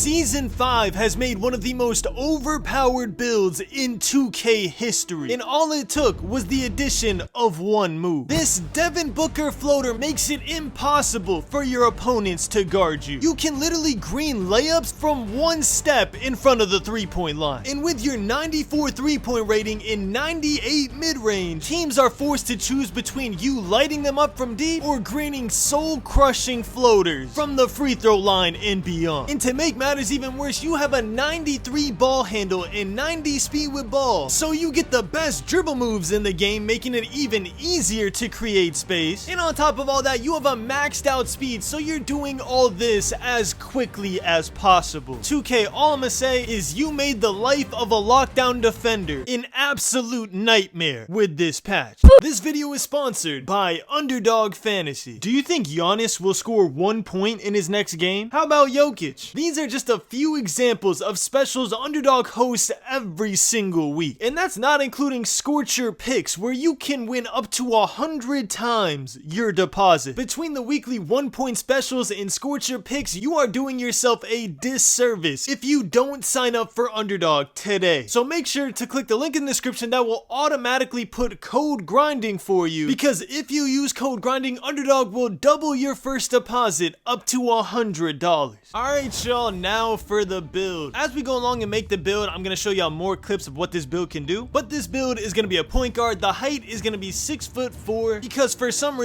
Season 5 has made one of the most overpowered builds in 2K history, and all it took was the addition of one move. This Devin Booker floater makes it impossible for your opponents to guard you. You can literally green layups from one step in front of the three-point line. And with your 94 three-point rating and 98 mid-range, teams are forced to choose between you lighting them up from deep or greening soul-crushing floaters from the free throw line and beyond. And to make matters even worse, you have a 93 ball handle and 90 speed with ball, so you get the best dribble moves in the game, making it even easier to create space. And on top of all that, you have a maxed out speed, so you're doing all this as quickly as possible. 2K, all I'ma say is you made the life of a lockdown defender an absolute nightmare with this patch. This video is sponsored by Underdog Fantasy. Do you think Giannis will score 1 point in his next game? How about Jokic? These are just a few examples of specials Underdog hosts every single week. And that's not including Scorcher picks, where you can win up to 100 times your deposit. Between the weekly 1-point specials and Scorcher picks, you are doing yourself a disservice if you don't sign up for Underdog today. So make sure to click the link in the description that will automatically put code grinding for you, because if you use code grinding, Underdog will double your first deposit up to $100. Alright y'all, now for the build. As we go along and make the build, I'm going to show y'all more clips of what this build can do. But this build is going to be a point guard. The height is going to be 6'4", because for some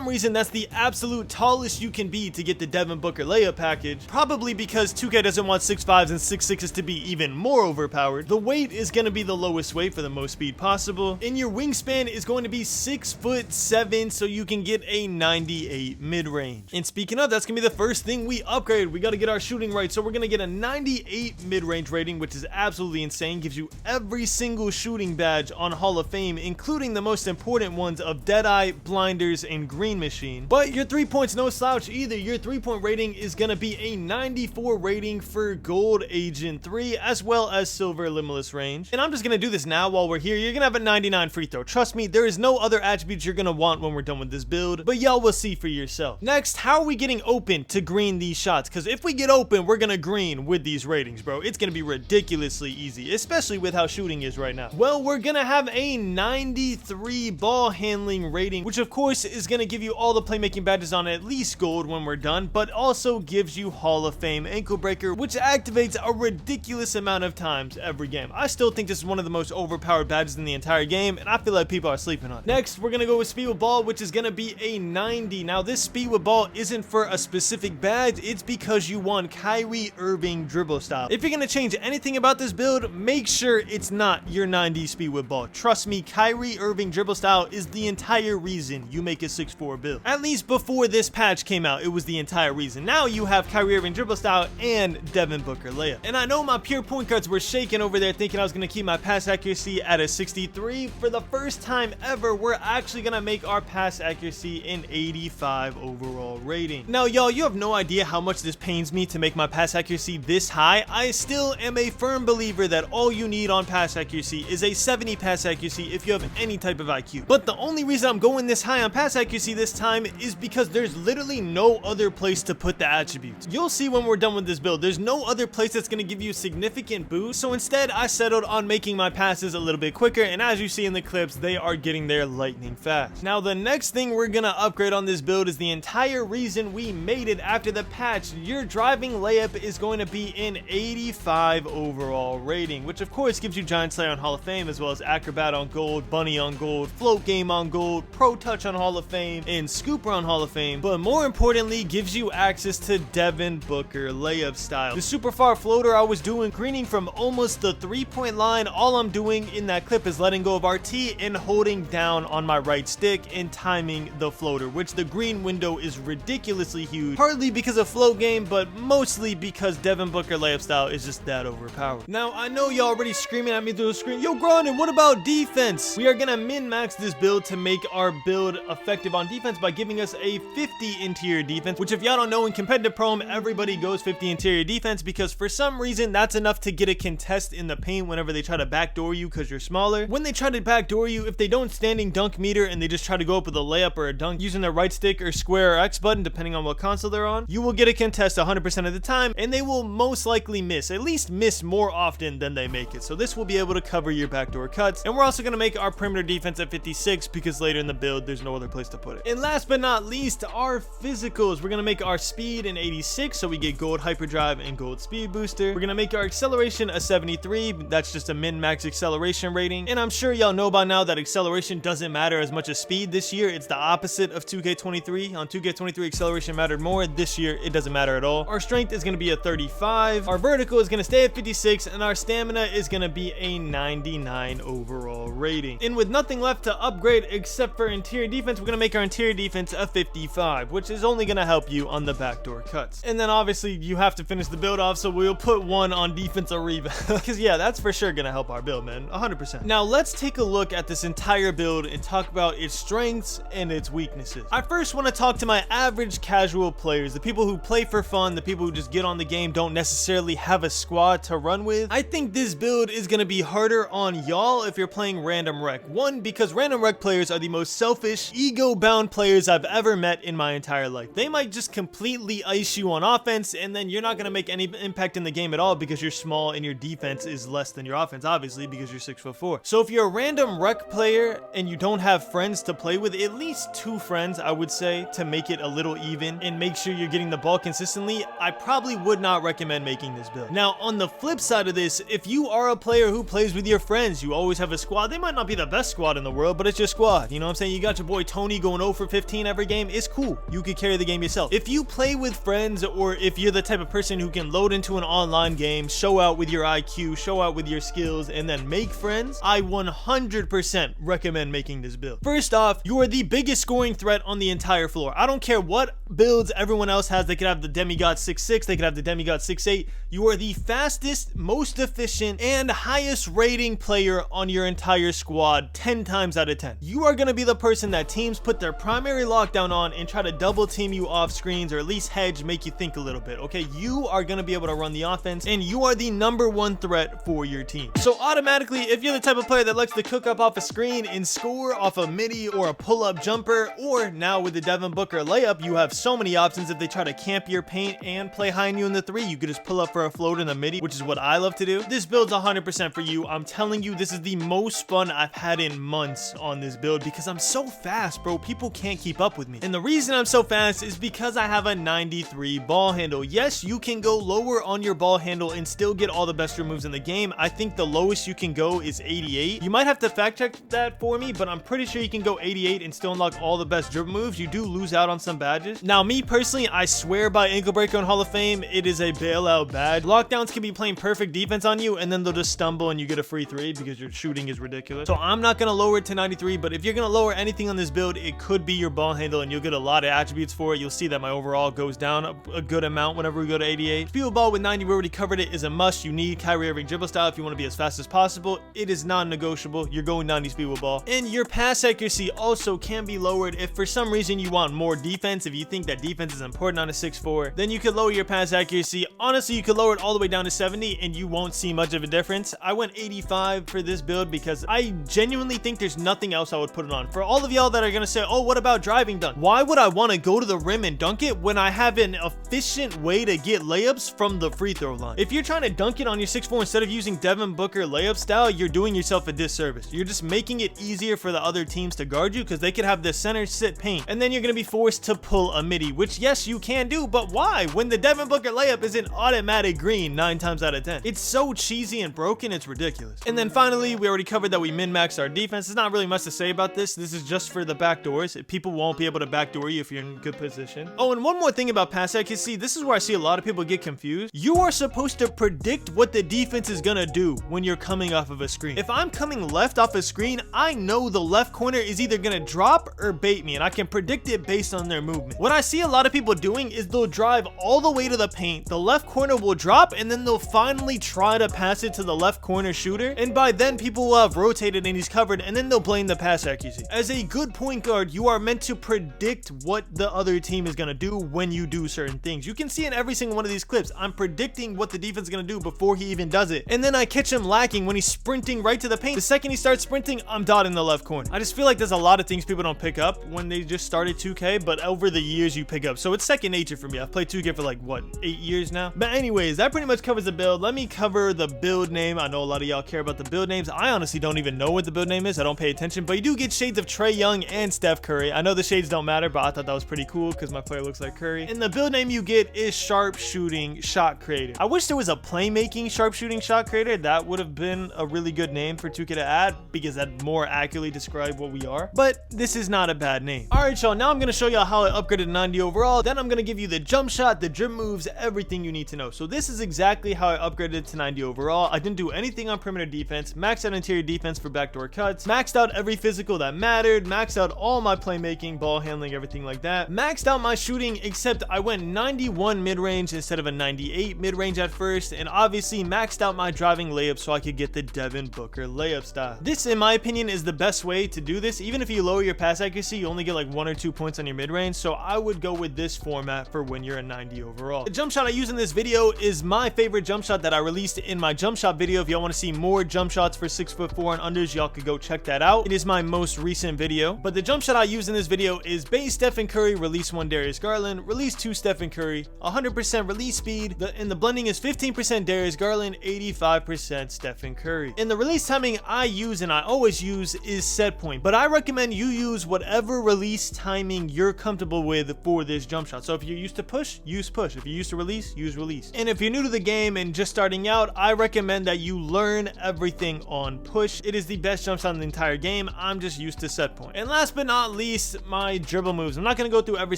reason that's the absolute tallest you can be to get the Devin Booker layup package. Probably because 2K doesn't want 6'5s and 6'6s to be even more overpowered. The weight is going to be the lowest weight for the most speed possible. And your wingspan is going to be 6'7", so you can get a 98 mid-range. And speaking of, that's going to be the first thing we upgrade. We got to get our shooting right, so we're going to get a 98 mid-range rating, which is absolutely insane. Gives you every single shooting badge on Hall of Fame, including the most important ones of Deadeye, Blinders, and Green Machine. But your 3-point's no slouch either. Your 3-point rating is going to be a 94 rating for Gold Agent 3, as well as Silver Limitless Range. And I'm just going to do this now while we're here. You're going to have a 99 free throw. Trust me, there is no other attributes you're going to want when we're done with this build, but y'all will see for yourself. Next, how are we getting open to green these shots? Because if we get open, we're going to green with these ratings, bro. It's going to be ridiculously easy, especially with how shooting is right now. Well, we're going to have a 93 ball handling rating, which of course is going to give you all the playmaking badges on at least gold when we're done, but also gives you Hall of Fame ankle breaker, which activates a ridiculous amount of times every game. I still think this is one of the most overpowered badges in the entire game, and I feel like people are sleeping on it. Next, we're going to go with speed with ball, which is going to be a 90. Now, this speed with ball isn't for a specific badge. It's because you want Kyrie Irving dribble style. If you're going to change anything about this build, make sure it's not your 90 speed with ball. Trust me, Kyrie Irving dribble style is the entire reason you make a 6'4" build. At least before this patch came out, it was the entire reason. Now you have Kyrie Irving dribble style and Devin Booker layup. And I know my pure point guards were shaking over there thinking I was going to keep my pass accuracy at a 63. For the first time ever, we're actually going to make our pass accuracy an 85 overall rating. Now, y'all, you have no idea how much this pains me to make my pass accuracy this high. I still am a firm believer that all you need on pass accuracy is a 70 pass accuracy if you have any type of IQ. But the only reason I'm going this high on pass accuracy this time is because there's literally no other place to put the attributes. You'll see when we're done with this build, there's no other place that's going to give you significant boost. So instead, I settled on making my passes a little bit quicker, and as you see in the clips, they are getting there lightning fast. Now, the next thing we're going to upgrade on this build is the entire reason we made it after the patch. Your driving layup is going to be an 85 overall rating, which of course gives you Giant Slayer on Hall of Fame, as well as Acrobat on gold, Bunny on gold, Float Game on gold, Pro Touch on Hall of Fame, and Scooper on Hall of Fame. But more importantly, gives you access to Devin Booker layup style. The super far floater I was doing greening from almost the 3-point line. All I'm doing in that clip is letting go of RT and holding down on my right stick and timing the floater, which the green window is ridiculously huge, partly because of float game, but mostly because Devin Booker layup style is just that overpowered. Now, I know y'all already screaming at me through the screen, yo Grondin, what about defense? We are gonna min-max this build to make our build effective on defense by giving us a 50 interior defense, which if y'all don't know, in competitive Pro, everybody goes 50 interior defense because for some reason that's enough to get a contest in the paint whenever they try to backdoor you because you're smaller. When they try to backdoor you, if they don't standing dunk meter and they just try to go up with a layup or a dunk using their right stick or square or X button, depending on what console they're on, you will get a contest 100% of the the time, and they will most likely miss, at least miss more often than they make it. So this will be able to cover your backdoor cuts. And we're also going to make our perimeter defense at 56 because later in the build, there's no other place to put it. And last but not least, our physicals. We're going to make our speed an 86, so we get gold hyperdrive and gold speed booster. We're going to make our acceleration a 73. That's just a min-max acceleration rating. And I'm sure y'all know by now that acceleration doesn't matter as much as speed this year. It's the opposite of 2K23. On 2K23, acceleration mattered more. This year, it doesn't matter at all. Our strength is going to be a 35. Our vertical is going to stay at 56, and our stamina is going to be a 99 overall rating. And with nothing left to upgrade except for interior defense, we're going to make our interior defense a 55, which is only going to help you on the backdoor cuts. And then obviously you have to finish the build off, so we'll put one on defensive rebound because yeah, that's for sure going to help our build, man, 100%. Now let's take a look at this entire build and talk about its strengths and its weaknesses. I first want to talk to my average casual players, the people who play for fun, the people who just get on the game, don't necessarily have a squad to run with. I think this build is going to be harder on y'all if you're playing random rec. One, because random rec players are the most selfish, ego-bound players I've ever met in my entire life. They might just completely ice you on offense, and then you're not going to make any impact in the game at all because you're small and your defense is less than your offense, obviously, because you're 6'4". So if you're a random rec player and you don't have friends to play with, at least 2 friends, I would say, to make it a little even and make sure you're getting the ball consistently, I probably would not recommend making this build. Now, on the flip side of this, if you are a player who plays with your friends, you always have a squad. They might not be the best squad in the world, but it's your squad. You know what I'm saying? You got your boy Tony going 0 for 15 every game. It's cool. You could carry the game yourself. If you play with friends, or if you're the type of person who can load into an online game, show out with your IQ, show out with your skills, and then make friends, I 100% recommend making this build. First off, you are the biggest scoring threat on the entire floor. I don't care what builds everyone else has. They could have the Demigod 6'6", they could have the Demigod 6'8". You are the fastest, most efficient, and highest rating player on your entire squad 10 times out of 10. You are going to be the person that teams put their primary lockdown on and try to double team you off screens, or at least hedge, make you think a little bit, okay? You are going to be able to run the offense, and you are the #1 threat for your team. So automatically, if you're the type of player that likes to cook up off a screen and score off a midi or a pull-up jumper, or now with the Devin Booker layup, you have so many options. If they try to camp your paint and play high on you in the 3, you could just pull up for a float in the midi, which is what I love to do. This build's 100% for you. I'm telling you, this is the most fun I've had in months on this build because I'm so fast, bro. People can't keep up with me. And the reason I'm so fast is because I have a 93 ball handle. Yes, you can go lower on your ball handle and still get all the best dribble moves in the game. I think the lowest you can go is 88. You might have to fact check that for me, but I'm pretty sure you can go 88 and still unlock all the best dribble moves. You do lose out on some badges. Now, me personally, I swear by Ankle Breaker and Hall of Fame, it is a bailout badge. Lockdowns can be playing perfect defense on you, and then they'll just stumble and you get a free 3 because your shooting is ridiculous. So I'm not going to lower it to 93, but if you're going to lower anything on this build, it could be your ball handle, and you'll get a lot of attributes for it. You'll see that my overall goes down a good amount whenever we go to 88. Speed with ball with 90, we already covered it, is a must. You need Kyrie Irving dribble style if you want to be as fast as possible. It is non-negotiable. You're going 90 speed with ball. And your pass accuracy also can be lowered if for some reason you want more defense. If you think that defense is important on a 6'4", then you could lower your pass accuracy. Honestly, you could lower it all the way down to 70 and you won't see much of a difference. I went 85 for this build because I genuinely think there's nothing else I would put it on. For all of y'all that are going to say, oh, what about driving dunk? Why would I want to go to the rim and dunk it when I have an efficient way to get layups from the free throw line? If you're trying to dunk it on your 6'4" instead of using Devin Booker layup style, you're doing yourself a disservice. You're just making it easier for the other teams to guard you because they could have the center sit paint, and then you're going to be forced to pull a midi, which yes, you can do, but why? When the Devin Booker layup is an automatic green 9 times out of 10. It's so cheesy and broken, it's ridiculous. And then finally, we already covered that we min-maxed our defense. There's not really much to say about this. This is just for the backdoors. People won't be able to backdoor you if you're in good position. Oh, and one more thing about pass accuracy. This is where I see a lot of people get confused. You are supposed to predict what the defense is gonna do when you're coming off of a screen. If I'm coming left off a screen, I know the left corner is either gonna drop or bait me, and I can predict it based on their movement. What I see a lot of people doing is they'll drive all the way to the paint, the left corner will drop, and then they'll finally try to pass it to the left corner shooter, and by then people will have rotated and he's covered, and then they'll blame the pass accuracy. As a good point guard, you are meant to predict what the other team is gonna do when you do certain things. You can see in every single one of these clips, I'm predicting what the defense is gonna do before he even does it, and then I catch him lacking when he's sprinting right to the paint. The second he starts sprinting, I'm dotting the left corner. I just feel like there's a lot of things people don't pick up when they just started 2K, but over the years you pick up. So it's second nature for me. I've played 2K for like like, what, 8 years now? But anyways, that pretty much covers the build. Let me cover the build name. I know a lot of y'all care about the build names. I honestly don't even know what the build name is. I don't pay attention, but you do get shades of Trae Young and Steph Curry. I know the shades don't matter, but I thought that was pretty cool because my player looks like Curry. And the build name you get is Sharpshooting Shot Creator. I wish there was a playmaking Sharpshooting Shot Creator. That would have been a really good name for 2K to add because that more accurately describe what we are. But this is not a bad name. All right, y'all. Now I'm gonna show y'all how I upgraded to 90 overall. Then I'm gonna give you the jump shot, the dribble moves, everything you need to know. So this is exactly how I upgraded to 90 overall. I didn't do anything on perimeter defense, maxed out interior defense for backdoor cuts, maxed out every physical that mattered, maxed out all my playmaking, ball handling, everything like that, maxed out my shooting, except I went 91 mid-range instead of a 98 mid-range at first, and obviously maxed out my driving layup so I could get the Devin Booker layup style. This, in my opinion, is the best way to do this. Even if you lower your pass accuracy, you only get like 1 or 2 points on your mid-range, so I would go with this format for when you're a 90 overall. The jump shot I use in this video is my favorite jump shot that I released in my jump shot video. If y'all want to see more jump shots for 6'4" and unders, y'all could go check that out. It is my most recent video, but the jump shot I use in this video is base Stephen Curry, release 1 Darius Garland, release 2 Stephen Curry, 100% release speed, and the blending is 15% Darius Garland, 85% Stephen Curry. And the release timing I use and I always use is set point, but I recommend you use whatever release timing you're comfortable with for this jump shot. So if you're used to push, use push. If you're used to release, use release. And if you're new to the game and just starting out, I recommend that you learn everything on push. It is the best jump shot in the entire game. I'm just used to set point. And last but not least, my dribble moves. I'm not going to go through every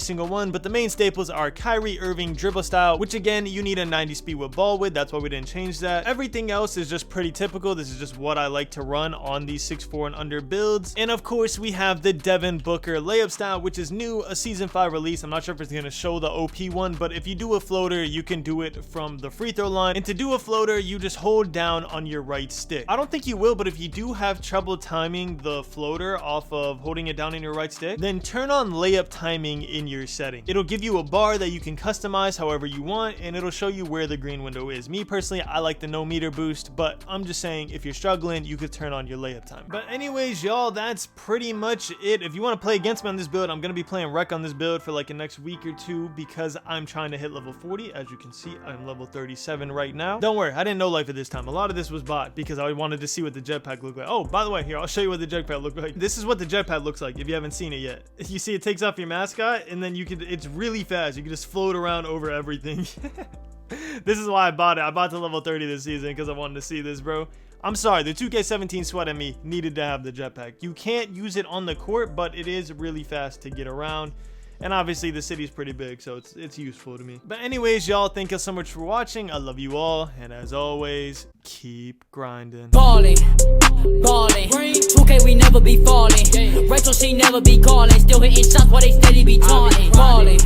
single one, but the main staples are Kyrie Irving dribble style, which again, you need a 90 speed with ball width. That's why we didn't change that. Everything else is just pretty typical. This is just what I like to run on these 6'4" and under builds. And of course, we have the Devin Booker layup style, which is new, a season 5 release. I'm not sure if it's going to show the OP one, but if you do a floater, you can do it from the free throw line. And to do a floater, you just hold down on your right stick. I don't think you will, but if you do have trouble timing the floater off of holding it down in your right stick, then turn on layup timing in your setting. It'll give you a bar that you can customize however you want, and it'll show you where the green window is. Me personally, I like the no meter boost, but I'm just saying if you're struggling, you could turn on your layup time. But anyways, y'all, that's pretty much it. If you want to play against me on this build, I'm going to be playing rec on this build for like the next week or two because I'm trying to hit level 40. As you can see, I'm level 37 right now. Don't worry, I didn't know life at this time. A lot of this was bot because I wanted to see what the jetpack looked like. Oh, by the way, here, I'll show you what the jetpack looked like. This is what the jetpack looks like if you haven't seen it yet. You see it takes off your mascot and then it's really fast. You can just float around over everything. This is why I bought it. I bought to level 30 this season because I wanted to see this, bro. I'm sorry, the 2K17 sweat at me needed to have the jetpack. You can't use it on the court, but it is really fast to get around. And obviously the city's pretty big, so it's useful to me. But anyways, y'all, thank you so much for watching. I love you all, and as always, keep grinding. Ballin', 2K we never be falling. Retro she never be calling. Still hitting shots while they steady be taunting. Ballin'.